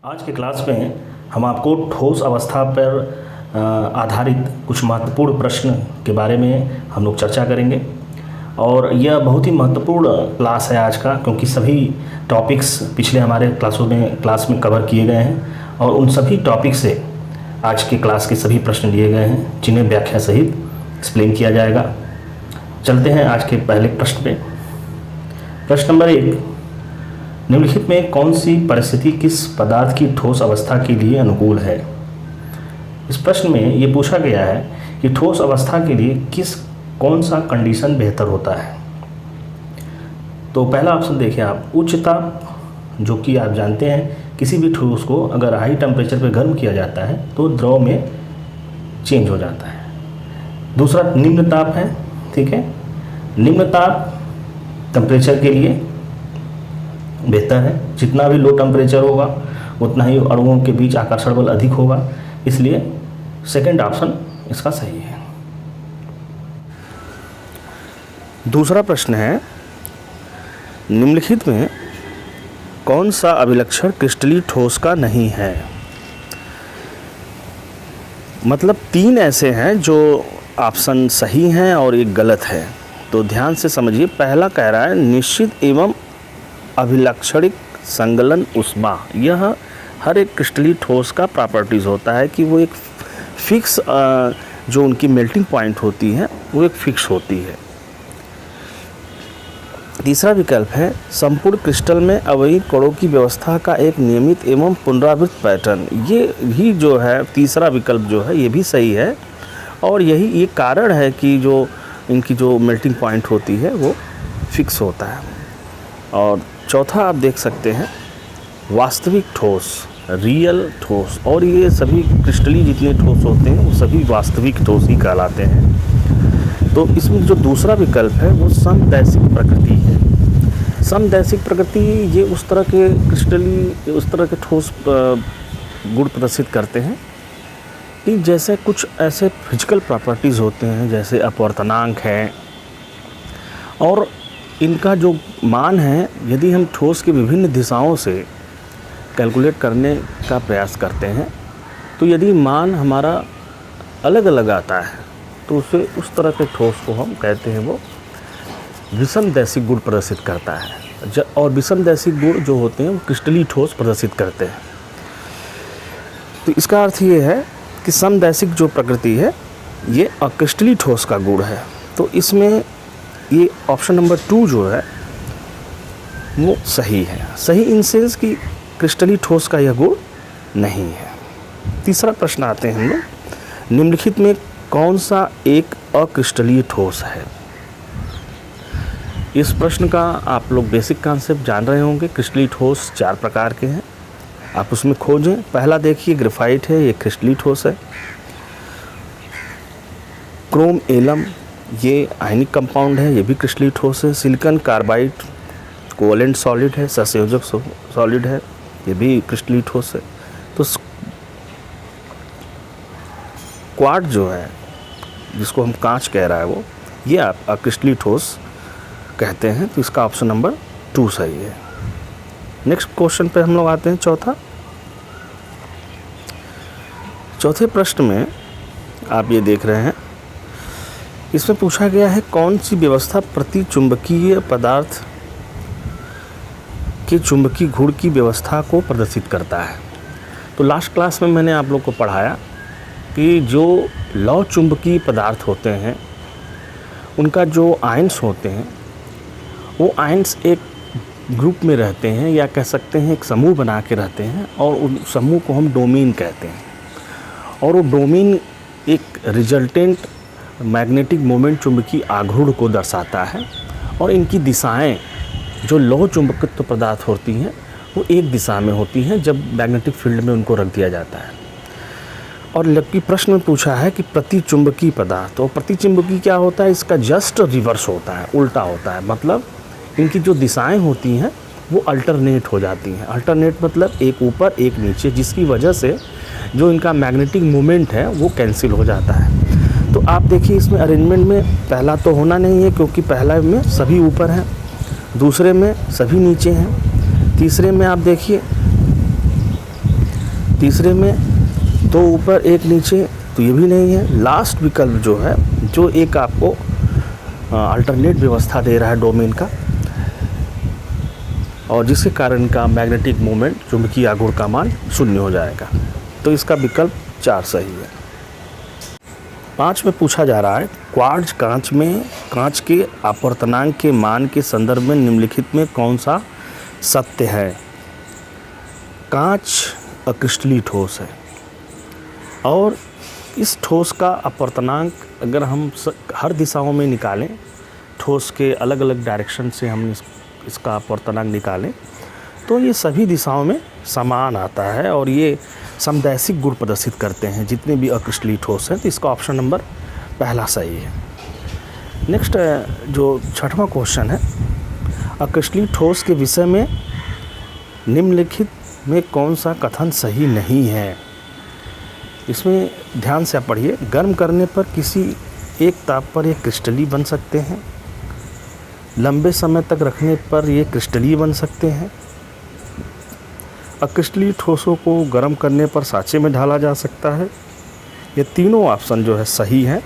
आज के क्लास में हम आपको ठोस अवस्था पर आधारित कुछ महत्वपूर्ण प्रश्न के बारे में हम लोग चर्चा करेंगे। और यह बहुत ही महत्वपूर्ण क्लास है आज का, क्योंकि सभी टॉपिक्स पिछले हमारे क्लास में कवर किए गए हैं और उन सभी टॉपिक से आज के क्लास के सभी प्रश्न लिए गए हैं, जिन्हें व्याख्या सहित एक्सप्लेन किया जाएगा। चलते हैं आज के पहले प्रश्न पे। प्रश्न नंबर 1, निम्नलिखित में कौन सी परिस्थिति किस पदार्थ की ठोस अवस्था के लिए अनुकूल है? इस प्रश्न में ये पूछा गया है कि ठोस अवस्था के लिए कौन सा कंडीशन बेहतर होता है। तो पहला ऑप्शन देखिए आप, उच्च ताप, जो कि आप जानते हैं किसी भी ठोस को अगर हाई टेम्परेचर पे गर्म किया जाता है तो द्रव में चेंज हो जाता है। दूसरा निम्न ताप है, ठीक है। निम्न ताप टेम्परेचर के लिए बेहतर है, जितना भी लो टेम्परेचर होगा उतना ही अणुओं के बीच आकर्षण बल अधिक होगा, इसलिए सेकंड ऑप्शन इसका सही है। दूसरा प्रश्न है, निम्नलिखित में कौन सा अभिलक्षण क्रिस्टलीय ठोस का नहीं है? मतलब 3 ऐसे हैं जो ऑप्शन सही हैं और एक गलत है, तो ध्यान से समझिए। पहला कह रहा है निश्चित एवं अभिलक्षणिक संगलन ऊष्मा। यह हर एक क्रिस्टलीय ठोस का प्रॉपर्टीज़ होता है कि वो एक फिक्स जो उनकी मेल्टिंग पॉइंट होती है वो एक फिक्स होती है। तीसरा विकल्प है संपूर्ण क्रिस्टल में अवयवी कणों की व्यवस्था का एक नियमित एवं पुनरावृत्त पैटर्न। ये भी जो है तीसरा विकल्प जो है ये भी सही है, और यही ये कारण है कि जो इनकी जो मेल्टिंग पॉइंट होती है वो फिक्स होता है। और चौथा आप देख सकते हैं वास्तविक ठोस, रियल ठोस, और ये सभी क्रिस्टलीय जितने ठोस होते हैं वो सभी वास्तविक ठोस ही कहलाते हैं। तो इसमें जो दूसरा विकल्प है वो समदैशिक प्रकृति है। समदैशिक प्रकृति ये उस तरह के क्रिस्टलीय उस तरह के ठोस गुण प्रदर्शित करते हैं कि जैसे कुछ ऐसे फिजिकल प्रॉपर्टीज़ होते हैं जैसे अपवर्तनांक है, और इनका जो मान है यदि हम ठोस की विभिन्न दिशाओं से कैलकुलेट करने का प्रयास करते हैं तो यदि मान हमारा अलग अलग आता है तो उसे उस तरह के ठोस को हम कहते हैं वो विषमदैशिक गुण प्रदर्शित करता है। और विषमदैशिक गुण जो होते हैं वो क्रिस्टलीय ठोस प्रदर्शित करते हैं। तो इसका अर्थ ये है कि समदैशिक जो प्रकृति है ये अक्रिस्टलीय ठोस का गुण है। तो इसमें ये ऑप्शन नंबर 2 जो है वो सही है। सही इन सेंस कि क्रिस्टलीय ठोस का यह गुण नहीं है। तीसरा प्रश्न आते हैं हम लोग, निम्नलिखित में कौन सा एक अक्रिस्टलीय ठोस है? इस प्रश्न का आप लोग बेसिक कॉन्सेप्ट जान रहे होंगे। क्रिस्टलीय ठोस 4 प्रकार के हैं, आप उसमें खोजें। पहला देखिए ग्रेफाइट है, ये क्रिस्टलीय ठोस है। क्रोम एलम ये आयनिक कंपाउंड है, ये भी क्रिस्टलीय ठोस है। सिलिकॉन कार्बाइड कोवलेंट सॉलिड है, सहसंयोजक सॉलिड है, ये भी क्रिस्टलीय ठोस है। तो क्वार्ट्ज जो है जिसको हम कांच कह रहा है वो ये आप क्रिस्टलीय ठोस कहते हैं। तो इसका ऑप्शन नंबर 2 सही है। नेक्स्ट क्वेश्चन पे हम लोग आते हैं, चौथे प्रश्न में आप ये देख रहे हैं, इसमें पूछा गया है कौन सी व्यवस्था प्रति चुंबकीय पदार्थ के चुंबकीय गुण की व्यवस्था को प्रदर्शित करता है। तो लास्ट क्लास में मैंने आप लोग को पढ़ाया कि जो लौ चुंबकीय पदार्थ होते हैं उनका जो आयन्स होते हैं वो आयन्स एक ग्रुप में रहते हैं, या कह सकते हैं एक समूह बना के रहते हैं, और उन समूह को हम डोमेन कहते हैं। और वो डोमेन एक रिजल्टेंट मैग्नेटिक मोमेंट चुंबकीय आघूर्ण को दर्शाता है, और इनकी दिशाएं जो लौह चुंबकत्व पदार्थ होती हैं वो एक दिशा में होती हैं जब मैग्नेटिक फील्ड में उनको रख दिया जाता है। और जबकि प्रश्न में पूछा है कि प्रतिचुंबकीय पदार्थ, और प्रतिचुंबकीय क्या होता है, इसका जस्ट रिवर्स होता है, उल्टा होता है। मतलब इनकी जो दिशाएं होती हैं वो अल्टरनेट हो जाती हैं। अल्टरनेट मतलब एक ऊपर एक नीचे, जिसकी वजह से जो इनका मैग्नेटिक मोमेंट है वो कैंसिल हो जाता है। तो आप देखिए इसमें अरेंजमेंट में पहला तो होना नहीं है, क्योंकि पहला में सभी ऊपर हैं, दूसरे में सभी नीचे हैं, तीसरे में आप देखिए तीसरे में 2 ऊपर 1 नीचे, तो ये भी नहीं है। लास्ट विकल्प जो है, जो एक आपको अल्टरनेट व्यवस्था दे रहा है डोमेन का, और जिसके कारण का मैग्नेटिक मोमेंट, चुंबकीय आघूर्ण का मान 0 हो जाएगा। तो इसका विकल्प 4 सही है। 5 में पूछा जा रहा है, क्वार्ट्ज कांच के अपवर्तनांक के मान के संदर्भ में निम्नलिखित में कौन सा सत्य है। कांच अक्रिस्टलीय ठोस है, और इस ठोस का अपवर्तनांक अगर हम हर दिशाओं में निकालें, ठोस के अलग अलग डायरेक्शन से हम इसका अपवर्तनांक निकालें, तो ये सभी दिशाओं में समान आता है, और ये समदैशिक गुण प्रदर्शित करते हैं जितने भी अक्रिस्टलीय ठोस हैं। तो इसका ऑप्शन नंबर पहला सही है। नेक्स्ट जो 6वां क्वेश्चन है, अक्रिस्टलीय ठोस के विषय में निम्नलिखित में कौन सा कथन सही नहीं है। इसमें ध्यान से आप पढ़िए। गर्म करने पर किसी एक ताप पर ये क्रिस्टलीय बन सकते हैं, लंबे समय तक रखने पर ये क्रिस्टलीय बन सकते हैं, अक्रिस्टलीय ठोसों को गर्म करने पर साँचे में ढाला जा सकता है। ये तीनों ऑप्शन जो है सही हैं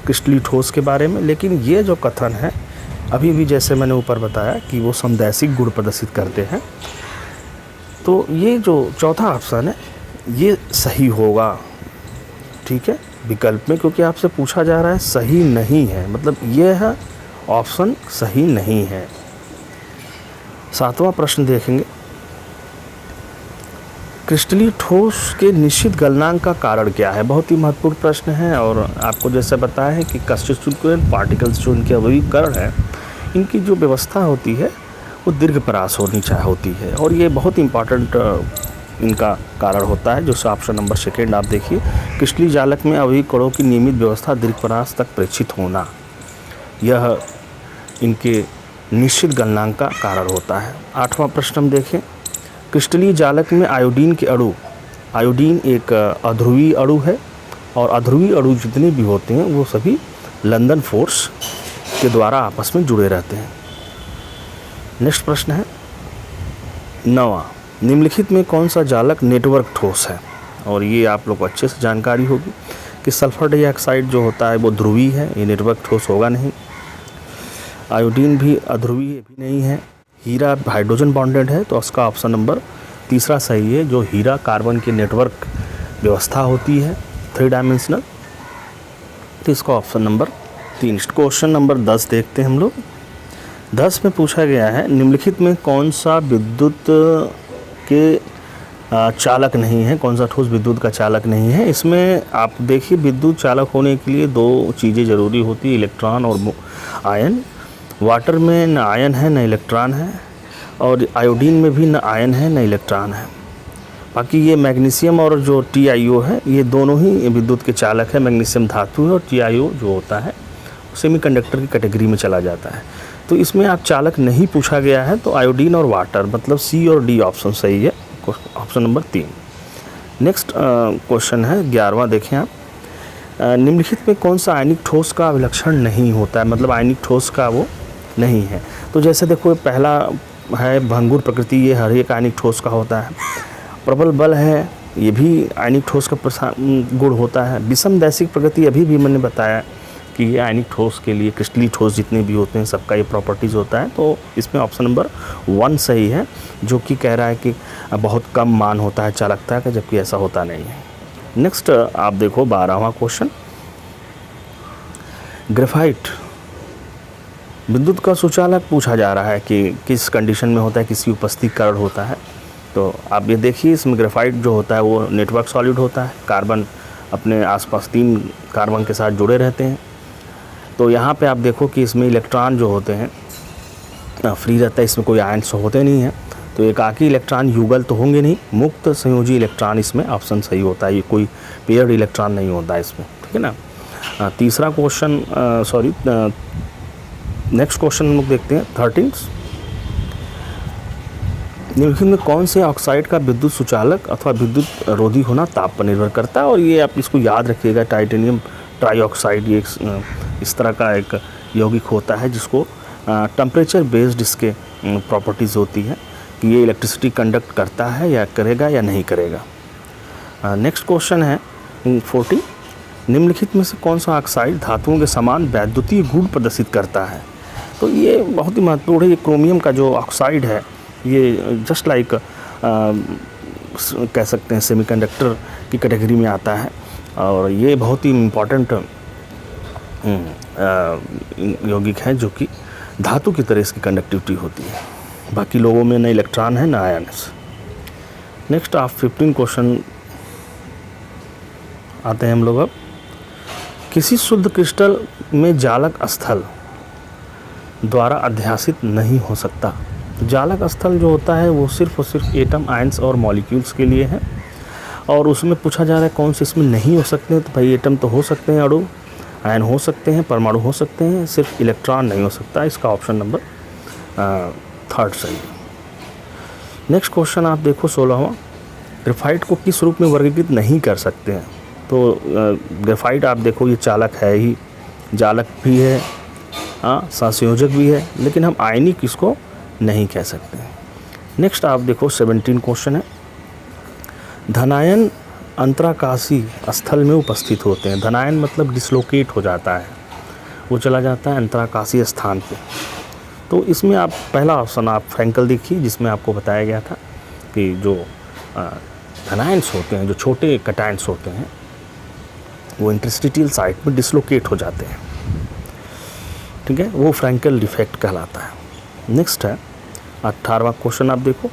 क्रिस्टलीय ठोस के बारे में। लेकिन ये जो कथन है, अभी भी जैसे मैंने ऊपर बताया कि वो समदैशिक गुण प्रदर्शित करते हैं, तो ये जो चौथा ऑप्शन है ये सही होगा, ठीक है, विकल्प में, क्योंकि आपसे पूछा जा रहा है सही नहीं है, मतलब ये है ऑप्शन सही नहीं है। 7वां प्रश्न देखेंगे, क्रिस्टलीय ठोस के निश्चित गलनांक का कारण क्या है। बहुत ही महत्वपूर्ण प्रश्न है, और आपको जैसे बताया है कि कंस्टिट्यूएंट पार्टिकल्स जो इनके अवयवी कण हैं, इनकी जो व्यवस्था होती है वो दीर्घपरास होती है, और ये बहुत इंपॉर्टेंट इनका कारण होता है। जो ऑप्शन नंबर 2 आप देखिए, क्रिस्टलीय जालक में अवयवी कणों की नियमित व्यवस्था दीर्घपरास तक प्रेक्षित होना, यह इनके निश्चित गलनांक का कारण होता है। 8वां प्रश्न हम देखें, क्रिस्टलीय जालक में आयोडीन के अणु, आयोडीन एक अध्रुवीय अणु है, और अध्रुवीय अणु जितने भी होते हैं वो सभी लंदन फोर्स के द्वारा आपस में जुड़े रहते हैं। नेक्स्ट प्रश्न है 9वां, निम्नलिखित में कौन सा जालक नेटवर्क ठोस है। और ये आप लोग को अच्छे से जानकारी होगी कि सल्फर डाइऑक्साइड जो होता है वो ध्रुवीय है, ये नेटवर्क ठोस होगा नहीं। आयोडीन भी अध्रुवीय भी नहीं है। हीरा हाइड्रोजन बॉन्डेड है, तो उसका ऑप्शन नंबर 3 सही है। जो हीरा कार्बन की नेटवर्क व्यवस्था होती है 3 डायमेंशनल, तो इसका ऑप्शन नंबर 3। क्वेश्चन नंबर 10 देखते हैं हम लोग। 10 में पूछा गया है, निम्नलिखित में कौन सा विद्युत के चालक नहीं है, कौन सा ठोस विद्युत का चालक नहीं है। इसमें आप देखिए, विद्युत चालक होने के लिए 2 चीज़ें ज़रूरी होती है, इलेक्ट्रॉन और आयन। वाटर में न आयन है न इलेक्ट्रॉन है, और आयोडीन में भी न आयन है न इलेक्ट्रॉन है। बाकी ये मैग्नीशियम और जो TiO है, ये दोनों ही विद्युत के चालक है। मैग्नीशियम धातु है, और TiO जो होता है सेमीकंडक्टर की कैटेगरी में चला जाता है। तो इसमें आप चालक नहीं पूछा गया है, तो आयोडीन और वाटर, मतलब C और D ऑप्शन सही है, ऑप्शन नंबर 3। नेक्स्ट क्वेश्चन है 11वां, देखें आप। निम्नलिखित में कौन सा आयनिक ठोस का अभिलक्षण नहीं होता है, मतलब आयनिक ठोस का वो नहीं है। तो जैसे देखो, पहला है भंगुर प्रकृति, ये हर एक आयनिक ठोस का होता है। प्रबल बल है, ये भी आयनिक ठोस का गुण होता है। विषमदैशिक प्रकृति, अभी भी मैंने बताया कि ये आयनिक ठोस के लिए, क्रिस्टलीय ठोस जितने भी होते हैं सबका ये प्रॉपर्टीज़ होता है। तो इसमें ऑप्शन नंबर 1 सही है, जो कि कह रहा है कि बहुत कम मान होता है चालकता का, जबकि ऐसा होता नहीं है। नेक्स्ट आप देखो 12वां क्वेश्चन, ग्रेफाइट विद्युत का सुचालक पूछा जा रहा है कि किस कंडीशन में होता है, किसी उपस्थिति कारण होता है। तो आप ये देखिए, इसमें ग्रेफाइट जो होता है वो नेटवर्क सॉलिड होता है, कार्बन अपने आसपास 3 कार्बन के साथ जुड़े रहते हैं। तो यहाँ पे आप देखो कि इसमें इलेक्ट्रॉन जो होते हैं फ्री रहता है, इसमें कोई आयन्स होते नहीं हैं, तो एकाकी इलेक्ट्रॉन युगल तो होंगे नहीं, मुक्त संयोजी इलेक्ट्रॉन इसमें ऑप्शन सही होता है। ये कोई पेयर्ड इलेक्ट्रॉन नहीं होता है इसमें, ठीक है ना। तीसरा क्वेश्चन, नेक्स्ट क्वेश्चन हम लोग देखते हैं 13। निम्नलिखित में कौन से ऑक्साइड का विद्युत सुचालक अथवा विद्युत रोधी होना ताप पर निर्भर करता है। और ये आप इसको याद रखिएगा, टाइटेनियम ट्राईऑक्साइड ये इस तरह का एक यौगिक होता है जिसको टेम्परेचर बेस्ड इसके प्रॉपर्टीज़ होती है। कि ये इलेक्ट्रिसिटी कंडक्ट करता है या करेगा या नहीं करेगा। नेक्स्ट क्वेश्चन है 40, निम्नलिखित में से कौन सा ऑक्साइड धातुओं के समान वैद्युतीय गुण प्रदर्शित करता है। तो ये बहुत ही महत्वपूर्ण है। ये क्रोमियम का जो ऑक्साइड है ये जस्ट लाइक कह सकते हैं सेमीकंडक्टर की कैटेगरी में आता है और ये बहुत ही इम्पॉर्टेंट यौगिक है जो कि धातु की तरह इसकी कंडक्टिविटी होती है। बाकी लोगों में न इलेक्ट्रॉन है न आयन्स। नेक्स्ट आप 15 क्वेश्चन आते हैं हम लोग। अब किसी शुद्ध क्रिस्टल में जालक स्थल द्वारा अध्यासित नहीं हो सकता। जालक स्थल जो होता है वो सिर्फ और सिर्फ एटम, आयंस और मॉलिक्यूल्स के लिए है और उसमें पूछा जा रहा है कौन से इसमें नहीं हो सकते हैं। तो भाई एटम तो हो सकते हैं, अणु आयन हो सकते हैं, परमाणु हो सकते हैं, सिर्फ इलेक्ट्रॉन नहीं हो सकता। इसका ऑप्शन नंबर 3 सही है। नेक्स्ट क्वेश्चन आप देखो 16वां, ग्रेफाइट को किस रूप में वर्गीकृत नहीं कर सकते हैं। तो ग्रेफाइट आप देखो ये चालक है ही, जालक भी है, संयोजक भी है, लेकिन हम आयनिक इसको नहीं कह सकते। नेक्स्ट आप देखो 17 क्वेश्चन है, धनायन अंतराकाशी स्थल में उपस्थित होते हैं। धनायन मतलब डिसलोकेट हो जाता है, वो चला जाता है अंतराकाशी स्थान पे। तो इसमें आप पहला ऑप्शन आप फ्रैंकल देखिए जिसमें आपको बताया गया था कि जो धनायन्स होते हैं, जो छोटे कैटायन्स होते हैं, वो इंटरस्टिशियल साइट में डिसलोकेट हो जाते हैं। ठीक है, वो फ्रैंकल डिफेक्ट कहलाता है। नेक्स्ट है 18वां क्वेश्चन आप देखो,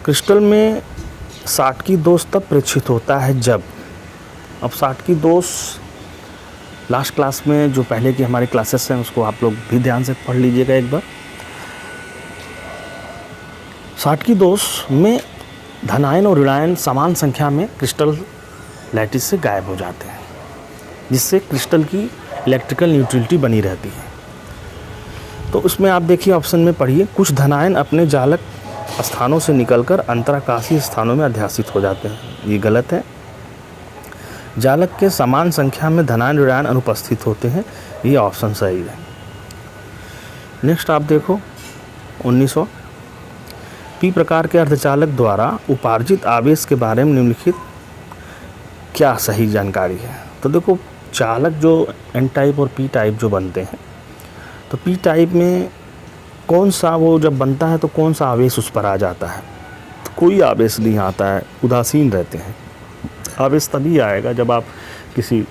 क्रिस्टल में साटकी दोष तब प्रेक्षित होता है जब। अब साटकी दोष लास्ट क्लास में जो पहले की हमारी क्लासेस हैं उसको आप लोग भी ध्यान से पढ़ लीजिएगा एक बार। साटकी दोष में धनायन और ऋणायन समान संख्या में क्रिस्टल लैटिस से गायब हो जाते हैं, जिससे क्रिस्टल की इलेक्ट्रिकल न्यूट्रलिटी बनी रहती है। तो उसमें आप देखिए ऑप्शन में पढ़िए, कुछ धनायन अपने जालक स्थानों से निकलकर अंतराकाशीय स्थानों में अध्यासित हो जाते हैं। ये गलत है। जालक के समान संख्या में धनायन ऋणायन अनुपस्थित होते हैं, ये ऑप्शन सही है। नेक्स्ट आप देखो 1900, पी प्रकार के अर्धचालक द्वारा उपार्जित आवेश के बारे में निम्नलिखित क्या सही जानकारी है। तो देखो चालक जो एन टाइप और पी टाइप जो बनते हैं, तो पी टाइप में कौन सा वो जब बनता है तो कौन सा आवेश उस पर आ जाता है। तो कोई आवेश नहीं आता है, उदासीन रहते हैं। आवेश तभी आएगा जब आप किसी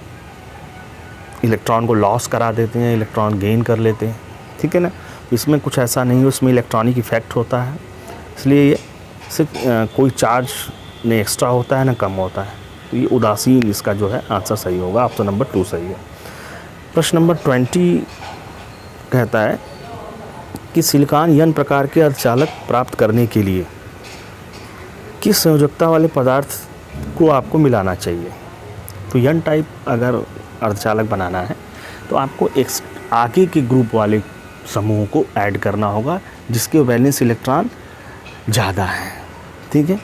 इलेक्ट्रॉन को लॉस करा देते हैं, इलेक्ट्रॉन गेन कर लेते हैं। ठीक है ना, इसमें कुछ ऐसा नहीं है, उसमें इलेक्ट्रॉनिक इफेक्ट होता है, इसलिए ये सिर्फ कोई चार्ज न एक्स्ट्रा होता है न कम होता है। तो ये उदासीन इसका जो है आंसर सही होगा, ऑप्शन नंबर 2 सही है। प्रश्न नंबर 20 कहता है कि सिलिकॉन यन प्रकार के अर्धचालक प्राप्त करने के लिए किस संयोजकता वाले पदार्थ को आपको मिलाना चाहिए। तो यन टाइप अगर अर्धचालक बनाना है तो आपको एक आगे के ग्रुप वाले समूहों को ऐड करना होगा जिसके वैलेंस इलेक्ट्रॉन ज़्यादा है। ठीक है,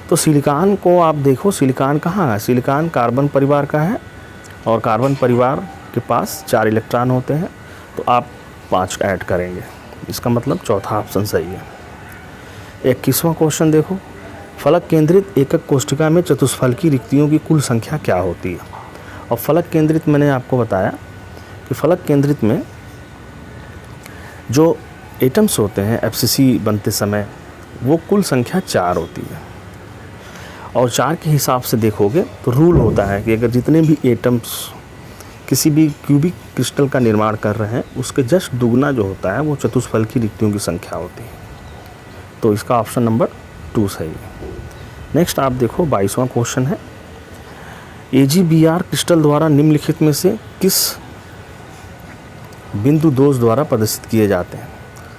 तो सिलिकॉन को आप देखो, सिलिकॉन कहाँ है, सिलिकॉन कार्बन परिवार का है और कार्बन परिवार के पास 4 इलेक्ट्रॉन होते हैं, तो आप 5 ऐड करेंगे। इसका मतलब चौथा ऑप्शन सही है। 21वां क्वेश्चन देखो, फलक केंद्रित एकक कोष्ठिका में चतुष्फल की रिक्तियों की कुल संख्या क्या होती है। और फलक केंद्रित मैंने आपको बताया कि फलक केंद्रित में जो एटम्स होते हैं एफसीसी बनते समय वो कुल संख्या 4 होती है। और 4 के हिसाब से देखोगे तो रूल होता है कि अगर जितने भी एटम्स किसी भी क्यूबिक क्रिस्टल का निर्माण कर रहे हैं उसके जस्ट दुगना जो होता है वो चतुष्फल की रिक्तियों की संख्या होती है। तो इसका ऑप्शन नंबर 2 सही है। नेक्स्ट आप देखो 22वां क्वेश्चन है, AgBr क्रिस्टल द्वारा निम्नलिखित में से किस बिंदु दोष द्वारा प्रदर्शित किए जाते हैं।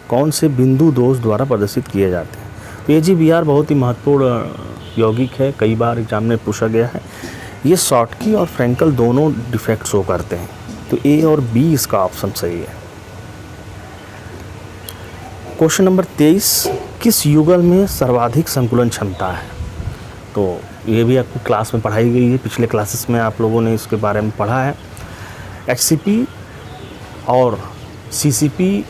कौन से बिंदु दोष द्वारा प्रदर्शित किए जाते हैं। तो AgBr बहुत ही महत्वपूर्ण यौगिक है, कई बार एग्जाम में पूछा गया है। ये शॉटकी और फ्रैंकल दोनों डिफेक्ट शो करते हैं, तो A और B इसका ऑप्शन सही है। क्वेश्चन नंबर 23, किस युगल में सर्वाधिक संकुलन क्षमता है। तो ये भी आपको क्लास में पढ़ाई गई है, पिछले क्लासेस में आप लोगों ने इसके बारे में पढ़ा है। HCP और CCP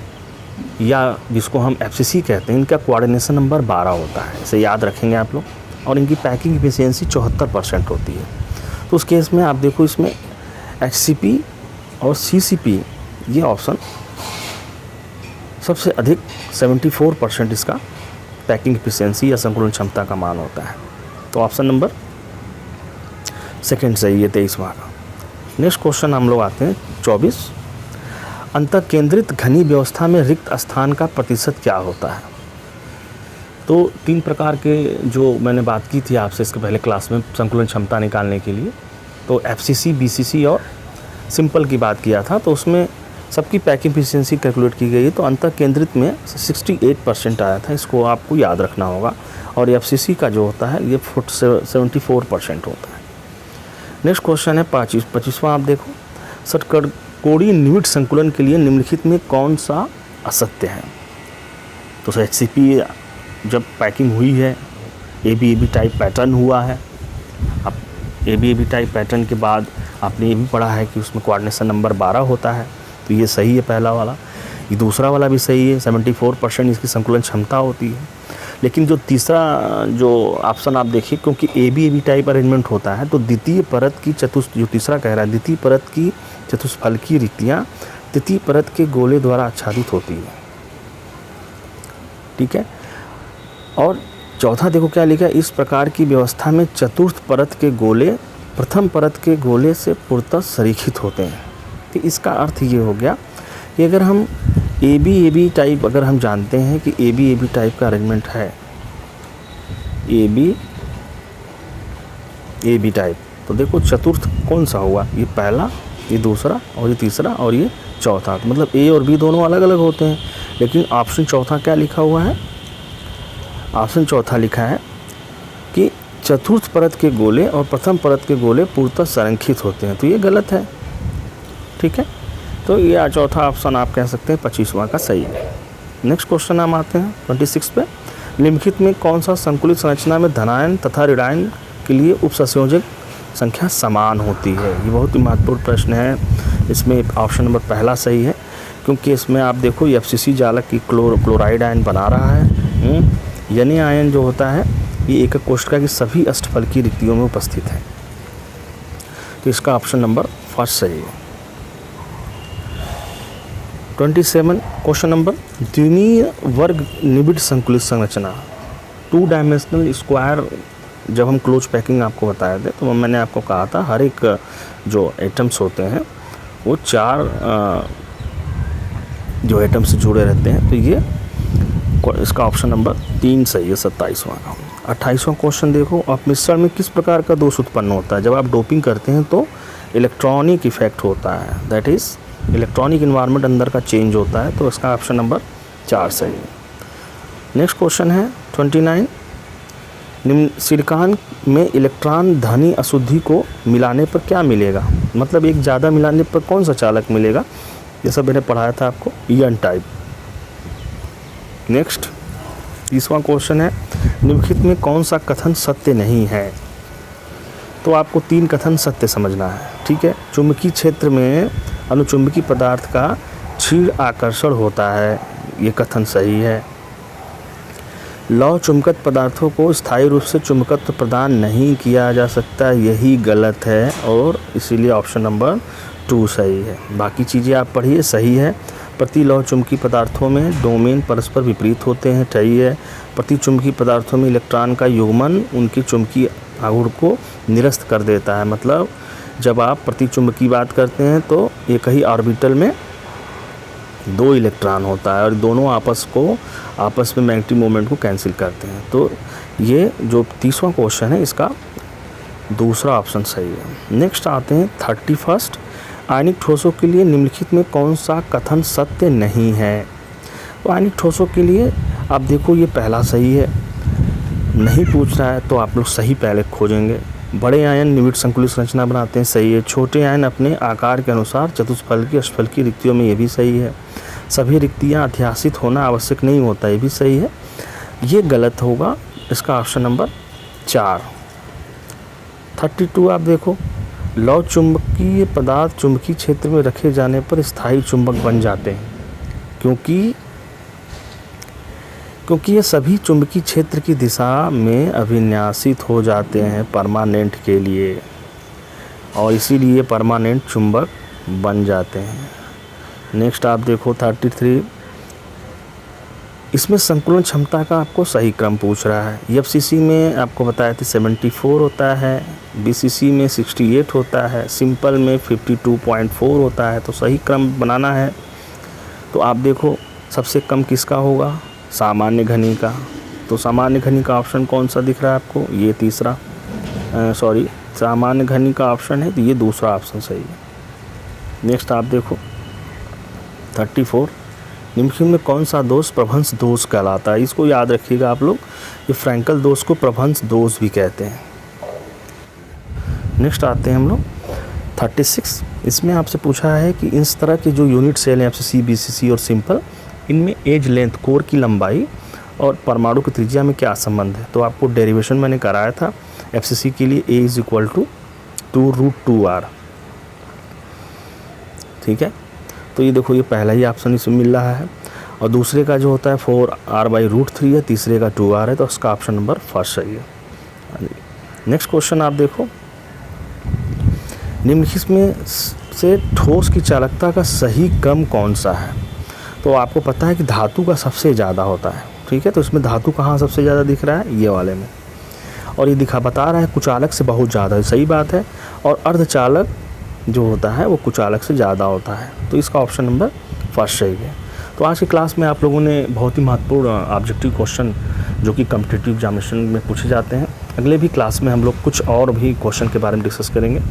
या जिसको हम FCC कहते हैं, इनका कोऑर्डिनेशन नंबर 12 होता है, इसे याद रखेंगे आप लोग। और इनकी पैकिंग एफिशिएंसी 74% होती है। तो उस केस में आप देखो इसमें HCP और CCP ये ऑप्शन सबसे अधिक 74% इसका पैकिंग एफिशिएंसी या संकुलन क्षमता का मान होता है। तो ऑप्शन नंबर सेकंड सही है 23वां का। नेक्स्ट क्वेश्चन हम लोग आते हैं 24। अंतःकेंद्रित घनी व्यवस्था में रिक्त स्थान का प्रतिशत क्या होता है? तो 3 प्रकार के जो मैंने बात की थी आपसे इसके पहले क्लास में संकुलन क्षमता निकालने के लिए, तो FCC, BCC और सिंपल की बात किया था। तो उसमें सबकी पैकिंग एफिशिएंसी कैलकुलेट की गई है। तो अंतःकेंद्रित में 68% आया था, इसको आपको याद रखना होगा। और FCC का जो होता है ये 74% होता है। नेक्स्ट क्वेश्चन है 25वां। आप देखो, षटकोणीय निविड संकुलन के लिए निम्नलिखित में कौन सा असत्य है? तो HCP जब पैकिंग हुई है, ABAB टाइप पैटर्न हुआ है। अब ABAB टाइप पैटर्न के बाद आपने ये भी पढ़ा है कि उसमें कोऑर्डिनेशन नंबर 12 होता है। तो ये सही है पहला वाला। ये दूसरा वाला भी सही है, 74% इसकी संकुलन क्षमता होती है। लेकिन जो तीसरा जो ऑप्शन आप देखिए, क्योंकि ABAB टाइप अरेंजमेंट होता है, तो द्वितीय परत की जो तीसरा कह रहा है, द्वितीय परत की चतुष्फलकीय रिक्तियाँ तृतीय परत के गोले द्वारा आच्छादित होती है। ठीक है। और चौथा देखो क्या लिखा है, इस प्रकार की व्यवस्था में चतुर्थ परत के गोले प्रथम परत के गोले से पूर्णतः संरेखित होते हैं। तो इसका अर्थ ये हो गया कि अगर हम ABAB टाइप अगर हम जानते हैं कि ABAB टाइप का अरेंजमेंट है, ABAB टाइप, तो देखो चतुर्थ कौन सा हुआ, ये पहला, ये दूसरा और ये तीसरा और ये चौथा। तो मतलब A और B दोनों अलग अलग होते हैं। लेकिन ऑप्शन चौथा क्या लिखा हुआ है? ऑप्शन चौथा लिखा है कि चतुर्थ परत के गोले और प्रथम परत के गोले पूर्णतः संरेखित होते हैं। तो ये गलत है। ठीक है। तो ये चौथा ऑप्शन आप कह सकते हैं 25वां का सही है। नेक्स्ट क्वेश्चन हम आते हैं 26 पे। निम्नलिखित में कौन सा संकुलित संरचना में धनायन तथा ऋणायन के लिए उपसंयोजक संख्या समान होती है? ये बहुत ही महत्वपूर्ण प्रश्न है। इसमें ऑप्शन नंबर पहला सही है, क्योंकि इसमें आप देखो ये FCC जालक की क्लोराइड आयन बना रहा है। यनी आयन जो होता है ये एकक कोशिका की सभी अष्टफलकीय रिक्तियों में उपस्थित है। तो इसका ऑप्शन नंबर फर्स्ट सही है। 27 क्वेश्चन नंबर, द्विमीय वर्ग निबिड संकुलित संरचना 2 डायमेंशनल स्क्वायर। जब हम क्लोज पैकिंग आपको बताए थे तो मैंने आपको कहा था हर एक जो एटम्स होते हैं वो 4 जो एटम से जुड़े रहते हैं। तो ये इसका ऑप्शन नंबर 3 सही है 27वां का। 28वां क्वेश्चन देखो, अपमिश्रण में किस प्रकार का दोष उत्पन्न होता है? जब आप डोपिंग करते हैं तो इलेक्ट्रॉनिक इफेक्ट होता है, दैट इज़ इलेक्ट्रॉनिक इन्वायरमेंट अंदर का चेंज होता है। तो इसका ऑप्शन नंबर 4 सही है। नेक्स्ट क्वेश्चन है 29। निम्न सिलिकॉन में इलेक्ट्रॉन धनी अशुद्धि को मिलाने पर क्या मिलेगा? मतलब एक ज़्यादा मिलाने पर कौन सा चालक मिलेगा? ये सब मैंने पढ़ाया था आपको, EN टाइप। नेक्स्ट 30वां क्वेश्चन है, निम्नलिखित में कौन सा कथन सत्य नहीं है? तो आपको 3 कथन सत्य समझना है। ठीक है। चुंबकीय क्षेत्र में अनुचुंबकीय पदार्थ का क्षीण आकर्षण होता है, ये कथन सही है। लौह चुंबकत पदार्थों को स्थायी रूप से चुंबकत्व प्रदान नहीं किया जा सकता, यही गलत है। और इसीलिए ऑप्शन नंबर 2 सही है। बाकी चीज़ें आप पढ़िए, सही है। प्रति लौह चुंबकीय पदार्थों में डोमेन परस्पर विपरीत होते हैं, सही है। प्रति चुंबकीय पदार्थों में इलेक्ट्रॉन का युग्मन उनकी चुंबकीय आघूर्ण को निरस्त कर देता है। मतलब जब आप प्रतिचुंबक की बात करते हैं तो एक ही ऑर्बिटल में 2 इलेक्ट्रॉन होता है और दोनों आपस में मैग्नेटिक मोमेंट को कैंसिल करते हैं। तो ये जो 30वां क्वेश्चन है इसका दूसरा ऑप्शन सही है। नेक्स्ट आते हैं 31। आयनिक ठोसों के लिए निम्नलिखित में कौन सा कथन सत्य नहीं है? तो आयनिक ठोसों के लिए आप देखो ये पहला सही है, नहीं पूछ रहा है तो आप लोग सही पहले खोजेंगे। बड़े आयन निविड संकुलित संरचना बनाते हैं, सही है। छोटे आयन अपने आकार के अनुसार चतुष्फलकीय अष्टफलकीय रिक्तियों में, ये भी सही है। सभी रिक्तियाँ अध्यासित होना आवश्यक नहीं होता, ये भी सही है। ये गलत होगा, इसका ऑप्शन नंबर 4। 32 आप देखो, लौह चुंबकीय पदार्थ चुंबकीय क्षेत्र में रखे जाने पर स्थायी चुंबक बन जाते हैं, क्योंकि क्योंकि ये सभी चुंबकीय क्षेत्र की दिशा में अभिन्यासित हो जाते हैं परमानेंट के लिए, और इसीलिए परमानेंट चुंबक बन जाते हैं। नेक्स्ट आप देखो 33, इसमें संकुलन क्षमता का आपको सही क्रम पूछ रहा है। एफसीसी में आपको बताया था 74 होता है, बीसीसी में 68 होता है, सिंपल में 52.4 होता है। तो सही क्रम बनाना है तो आप देखो सबसे कम किसका होगा, सामान्य घनी का। तो सामान्य घनी का ऑप्शन कौन सा दिख रहा है आपको, ये तीसरा, सामान्य घनी का ऑप्शन है तो ये दूसरा ऑप्शन सही है। नेक्स्ट आप देखो 34, निम्नलिखित में कौन सा दोष प्रभंश दोष कहलाता है। इसको याद रखिएगा आप लोग, ये फ्रैंकल दोष को प्रभंश दोष भी कहते हैं। नेक्स्ट आते हैं हम लोग 36, इसमें आपसे पूछा है कि इस तरह के जो यूनिट सेल हैं एफसीसी, बीसीसी और सिंपल, इनमें एज लेंथ, कोर की लंबाई और परमाणु की त्रिज्या में क्या संबंध है। तो आपको डेरिवेशन मैंने कराया था एफसीसी के लिए, A = 2√2r। ठीक है, तो ये देखो ये पहला ही ऑप्शन इसमें मिल रहा है, और दूसरे का जो होता है 4r/√3 है, तीसरे का 2r है, तो उसका ऑप्शन नंबर फर्स्ट सही है। नेक्स्ट क्वेश्चन आप देखो, निम्नलिखित में से ठोस की चालकता का सही क्रम कौन सा है। तो आपको पता है कि धातु का सबसे ज़्यादा होता है। ठीक है, तो इसमें धातु कहाँ सबसे ज़्यादा दिख रहा है, ये वाले में, और ये बता रहा है कुचालक से बहुत ज़्यादा है, सही बात है। और अर्धचालक जो होता है वो कुचालक से ज़्यादा होता है, तो इसका ऑप्शन नंबर फर्स्ट सही है। तो आज की क्लास में आप लोगों ने बहुत ही महत्वपूर्ण ऑब्जेक्टिव क्वेश्चन जो कि कॉम्पिटिटिव एग्जामिनेशन में पूछे जाते हैं, अगले भी क्लास में हम लोग कुछ और भी क्वेश्चन के बारे में डिस्कस करेंगे।